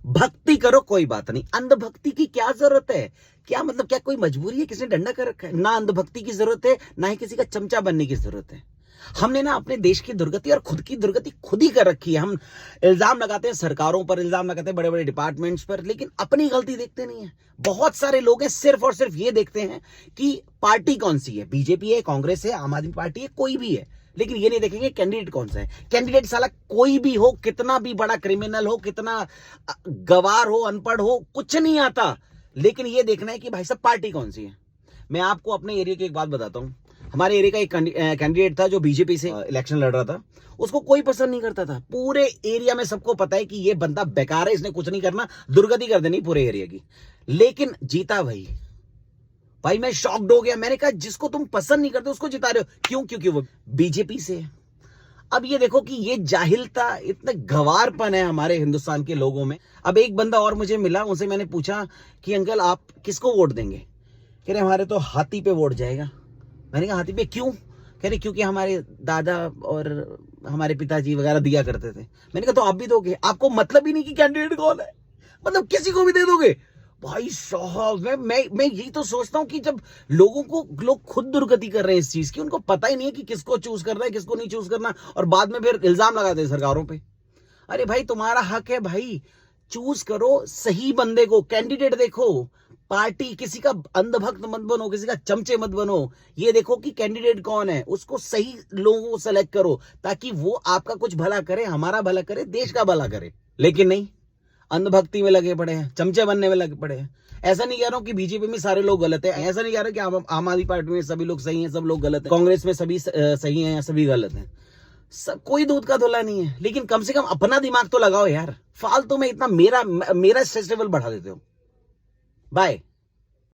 भक्ति करो कोई बात नहीं, अंधभक्ति की क्या जरूरत है? क्या मतलब, क्या कोई मजबूरी है? किसने डंडा कर रखा है? ना अंधभक्ति की जरूरत है, ना ही किसी का चमचा बनने की जरूरत है। हमने ना अपने देश की दुर्गति और खुद की दुर्गति खुद ही कर रखी है। हम इल्जाम लगाते हैं सरकारों पर, इल्जाम लगाते हैं बड़े बड़े डिपार्टमेंट्स पर, लेकिन अपनी गलती देखते नहीं है। बहुत सारे लोग हैं सिर्फ और सिर्फ ये देखते हैं कि पार्टी कौन सी है, बीजेपी है, कांग्रेस है, आम आदमी पार्टी है, कोई भी है, लेकिन ये नहीं देखेंगे कैंडिडेट कौन सा है। कैंडिडेट साला कोई भी हो, कितना भी बड़ा क्रिमिनल हो, कितना गवार हो, अनपढ़ हो, कुछ नहीं आता, लेकिन ये देखना है कि भाई साहब पार्टी कौन सी है। मैं आपको अपने एरिया की एक बात बताता हूँ। हमारे एरिया का एक कैंडिडेट था जो बीजेपी से इलेक्शन लड़ रहा था। उसको कोई पसंद नहीं करता था। पूरे एरिया में सबको पता है कि ये बंदा बेकार है, इसने कुछ नहीं करना, दुर्गति कर देनी पूरे एरिया की, लेकिन जीता भाई मैं शॉक्ड हो गया। मैंने कहा जिसको तुम पसंद नहीं करते उसको जिता रहे हो, क्यों? क्योंकि वो बीजेपी से है। अब ये देखो कि ये जाहिलता, इतना गवारपन है हमारे हिंदुस्तान के लोगों में। अब एक बंदा और मुझे मिला, उनसे मैंने पूछा कि अंकल आप किसको वोट देंगे? कह रहे हमारे तो हाथी पे वोट जाएगा। मैंने कहा हाथी पे क्यों? कह रहे क्योंकि हमारे दादा और हमारे पिताजी वगैरह दिया करते थे। मैंने कहा तो आप भी दोगे? आपको मतलब ही नहीं कि कैंडिडेट कौन है, मतलब किसी को भी दे दोगे? भाई साहब मैं यही तो सोचता हूं कि जब लोग खुद दुर्गति कर रहे हैं इस चीज की, उनको पता ही नहीं है कि किसको चूज करना है, किसको नहीं चूज करना, और बाद में फिर इल्जाम लगाते हैं सरकारों पे। अरे भाई तुम्हारा हक है भाई, चूज करो सही बंदे को, कैंडिडेट देखो। पार्टी किसी का अंधभक्त मत बनो, किसी का चमचे मत बनो। ये देखो कि कैंडिडेट कौन है, उसको सही लोगों को सेलेक्ट करो ताकि वो आपका कुछ भला करे, हमारा भला करे, देश का भला करे। लेकिन नहीं, अंधभक्ति में लगे पड़े हैं, चमचे बनने में लगे पड़े हैं। ऐसा नहीं कह रहा हूं कि बीजेपी में सारे लोग गलत है, ऐसा नहीं कह रहा कि आम आदमी पार्टी में सभी लोग सही हैं, सब लोग गलत है, कांग्रेस में सभी सही हैं या सभी गलत हैं। सब कोई दूध का धुला नहीं है, लेकिन कम से कम अपना दिमाग तो लगाओ यार। फालतू में इतना मेरा स्ट्रेस लेवल बढ़ा देते हो। बाय।